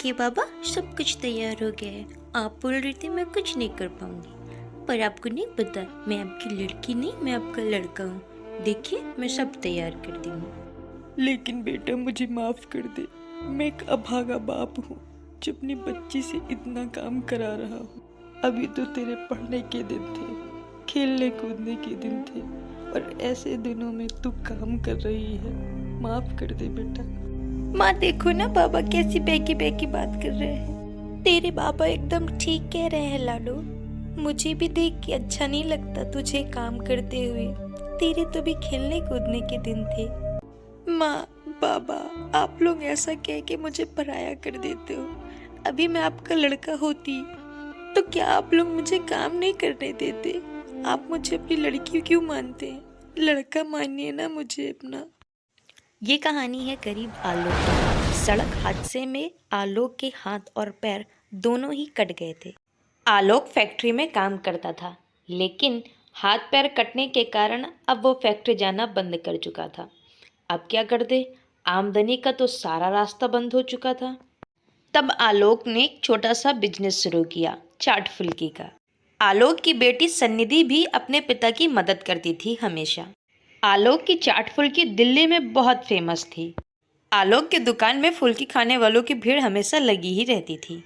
देखिए बाबा, सब कुछ तैयार हो गया है। आप बोल रही थी मैं कुछ नहीं कर पाऊंगी, पर आपको नहीं पता मैं आपकी लड़की नहीं, मैं आपका लड़का हूँ। देखिए मैं सब तैयार कर दी हूँ। लेकिन बेटा मुझे माफ कर दे, मैं एक अभागा बाप हूँ जो अपनी बच्ची से इतना काम करा रहा हूँ। अभी तो तेरे पढ़ने के दिन थे, खेलने कूदने के दिन थे, और ऐसे दिनों में तू काम कर रही है। माफ कर दे बेटा। माँ देखो ना बाबा कैसी बेकी बेकी बात कर रहे हैं। तेरे बाबा एकदम ठीक कह रहे हैं लाडो। मुझे भी देख के अच्छा नहीं लगता तुझे काम करते हुए। तेरे तो भी खेलने कूदने के दिन थे। माँ बाबा आप लोग ऐसा कह के मुझे पराया कर देते हो। अभी मैं आपका लड़का होती तो क्या आप लोग मुझे काम नहीं करने देते? आप मुझे अपनी लड़की क्यों मानते हैं? लड़का मानिए ना मुझे अपना। ये कहानी है गरीब आलोक की। सड़क हादसे में आलोक के हाथ और पैर दोनों ही कट गए थे। आलोक फैक्ट्री में काम करता था, लेकिन हाथ पैर कटने के कारण अब वो फैक्ट्री जाना बंद कर चुका था। अब क्या कर दे, आमदनी का तो सारा रास्ता बंद हो चुका था। तब आलोक ने एक छोटा सा बिजनेस शुरू किया, चाट फुल्की का। आलोक की बेटी सन्निधि भी अपने पिता की मदद करती थी हमेशा। आलोक की चाट फुल्की दिल्ली में बहुत फेमस थी। आलोक की दुकान में फुल्की खाने वालों की भीड़ हमेशा लगी ही रहती थी।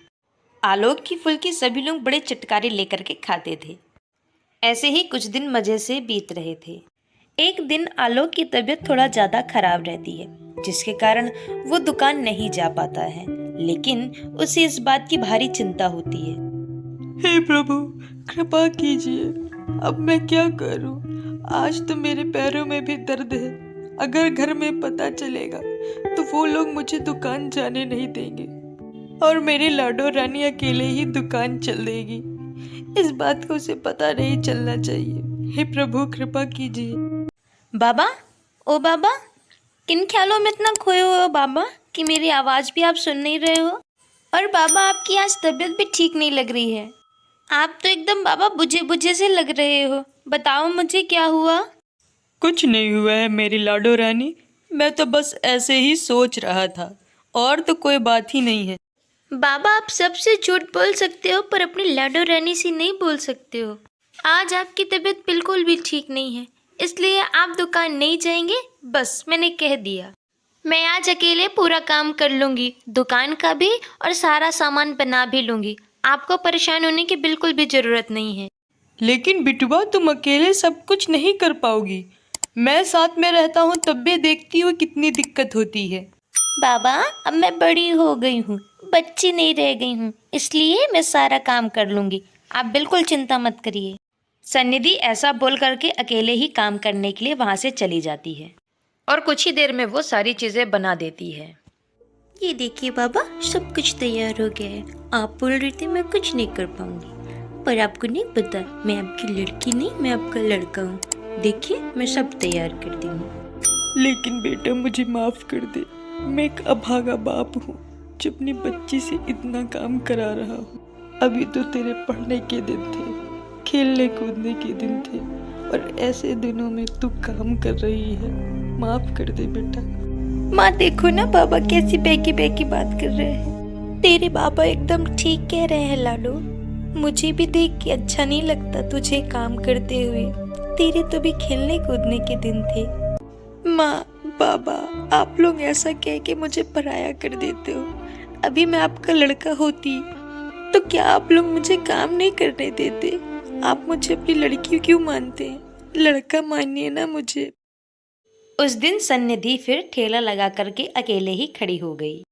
आलोक की फुल्की सभी लोग बड़े चटकारे लेकर के खाते थे। ऐसे ही कुछ दिन मज़े से बीत रहे थे। एक दिन आलोक की तबीयत थोड़ा ज़्यादा खराब रहती है, जिसके कारण वो दुकान नहीं जा पाता है, लेकिन उसे इस बात की भारी चिंता होती है। हे प्रभु कृपा कीजिए, अब मैं क्या करूं? आज तो मेरे पैरों में भी दर्द है। अगर घर में पता चलेगा तो वो लोग मुझे दुकान जाने नहीं देंगे और मेरी लाडो रानी अकेले ही दुकान चल देगी। इस बात को उसे पता नहीं चलना चाहिए। हे प्रभु कृपा कीजिए। बाबा, ओ बाबा, किन ख्यालों में इतना खोए हुए हो बाबा कि मेरी आवाज़ भी आप सुन नहीं रहे हो? और बाबा आपकी आज तबीयत भी ठीक नहीं लग रही है। आप तो एकदम बाबा बुझे बुझे से लग रहे हो। बताओ मुझे क्या हुआ? कुछ नहीं हुआ है मेरी लाडो रानी, मैं तो बस ऐसे ही सोच रहा था, और तो कोई बात ही नहीं है। बाबा आप सबसे झूठ बोल सकते हो पर अपनी लाडो रानी से नहीं बोल सकते हो। आज आपकी तबीयत बिल्कुल भी ठीक नहीं है, इसलिए आप दुकान नहीं जाएंगे। बस मैंने कह दिया। मैं आज अकेले पूरा काम कर लूँगी, दुकान का भी और सारा सामान बना भी लूँगी। आपको परेशान होने की बिल्कुल भी ज़रूरत नहीं है। लेकिन बिटुआ तुम अकेले सब कुछ नहीं कर पाओगी। मैं साथ में रहता हूँ तब भी देखती हूँ कितनी दिक्कत होती है। बाबा अब मैं बड़ी हो गई हूँ, बच्ची नहीं रह गई हूँ, इसलिए मैं सारा काम कर लूँगी। आप बिल्कुल चिंता मत करिए। सन्निधि ऐसा बोल करके अकेले ही काम करने के लिए वहाँ से चली जाती है और कुछ ही देर में वो सारी चीज़ें बना देती है। ये देखिए बाबा, सब कुछ तैयार हो गया है। आप बोल रही थी मैं कुछ नहीं कर पाऊंगी, पर आपको नहीं पता मैं आपकी लड़की नहीं, मैं आपका लड़का हूँ। देखिए मैं सब तैयार कर दी हूँ। लेकिन बेटा मुझे माफ कर दे, मैं एक अभागा बाप हूँ जो अपनी बच्ची से इतना काम करा रहा हूँ। अभी तो तेरे पढ़ने के दिन थे, खेलने कूदने के दिन थे, और ऐसे दिनों में तू काम कर रही है। माफ कर दे बेटा। माँ देखो ना बाबा कैसी बेकी बेकी बात कर रहे हैं। तेरे बाबा एकदम ठीक कह रहे हैं लाडो। मुझे भी देख के अच्छा नहीं लगता तुझे काम करते हुए। तेरे तो भी खेलने कूदने के दिन थे। माँ बाबा आप लोग ऐसा कह के मुझे पराया कर देते हो। अभी मैं आपका लड़का होती तो क्या आप लोग मुझे काम नहीं करने देते? आप मुझे अपनी लड़की क्यों मानते हैं? लड़का मानिए ना मुझे। उस दिन सन्निधि फिर ठेला लगा करके अकेले ही खड़ी हो गई।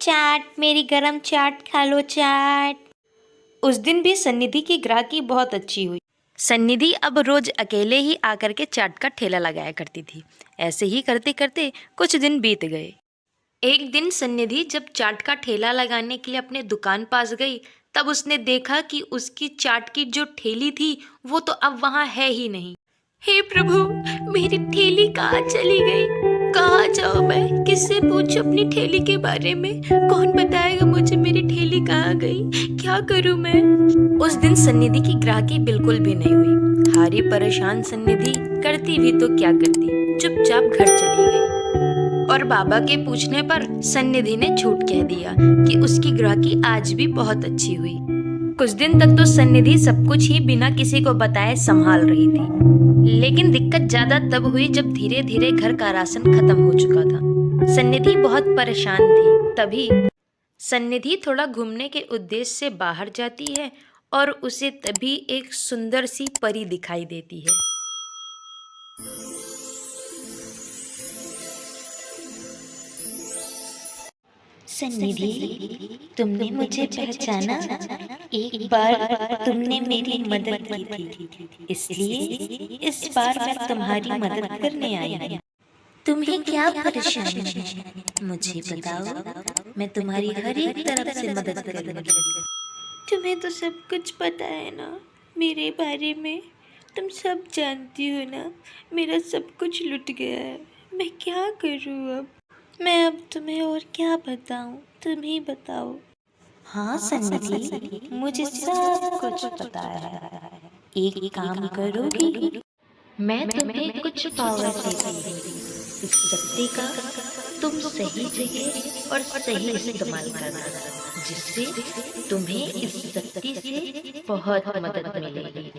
चाट, मेरी गरम चाट खा लो चाट। उस दिन भी सन्निधि की ग्राहकी बहुत अच्छी हुई। सन्निधि अब रोज अकेले ही आकर के चाट का ठेला लगाया करती थी। ऐसे ही करते करते कुछ दिन बीत गए। एक दिन सन्निधि जब चाट का ठेला लगाने के लिए अपने दुकान पास गई, तब उसने देखा कि उसकी चाट की जो ठेली थी वो तो अब वहाँ है ही नहीं। हे प्रभु, मेरी ठेली कहाँ चली गई? कहाँ जाऊँ मैं? किससे पूछूं अपनी ठेली के बारे में? कौन बताएगा मुझे मेरी ठेली कहाँ गई? क्या करूँ मैं? उस दिन सन्निधि की ग्राहकी बिल्कुल भी नहीं हुई। हारी परेशान सन्निधि करती भी तो क्या करती, चुपचाप घर चली गई। और और बाबा के पूछने पर सन्निधि ने झूठ कह दिया कि उसकी ग्राहकी आज भी बहुत अच्छी हुई। कुछ दिन तक तो सन्निधि सब कुछ ही बिना किसी को बताए संभाल रही थी, लेकिन दिक्कत ज्यादा तब हुई जब धीरे धीरे घर का राशन खत्म हो चुका था। सन्निधि बहुत परेशान थी। तभी सन्निधि थोड़ा घूमने के उद्देश्य से बाहर जाती है और उसे तभी एक सुंदर सी परी दिखाई देती है। सन्निधि, तुमने मुझे पहचाना? एक बार तुमने मेरी मदद की थी, इसलिए इस बार मैं तुम्हारी मदद करने आई हूँ। तुम्हें क्या परेशानी है? मुझे बताओ, मैं तुम्हारी हर एक तरफ से मदद करूँगी। तुम्हें तो सब कुछ पता है ना मेरे बारे में। तुम सब जानती हो ना, मेरा सब कुछ लुट गया है। मैं क्या करूँ अब? मैं अब तुम्हें और क्या बताऊँ, तुम ही बताओ। हाँ सन्निधि, मुझे सब कुछ पता है। एक काम करोगी? मैं तुम्हें कुछ पावर देती हूँ। इस शक्ति का तुम सही जगह और सही इस्तेमाल करना, जिससे तुम्हें इस शक्ति से बहुत मदद मिलेगी।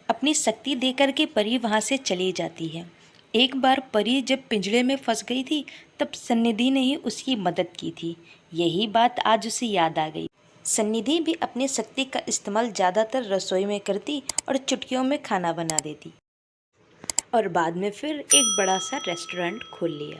अपनी शक्ति देकर के परी वहाँ से चली जाती है। एक बार परी जब पिंजरे में फंस गई थी, तब सन्निधि ने ही उसकी मदद की थी। यही बात आज उसे याद आ गई। सन्निधि भी अपनी शक्ति का इस्तेमाल ज़्यादातर रसोई में करती और चुटकियों में खाना बना देती, और बाद में फिर एक बड़ा सा रेस्टोरेंट खोल लिया।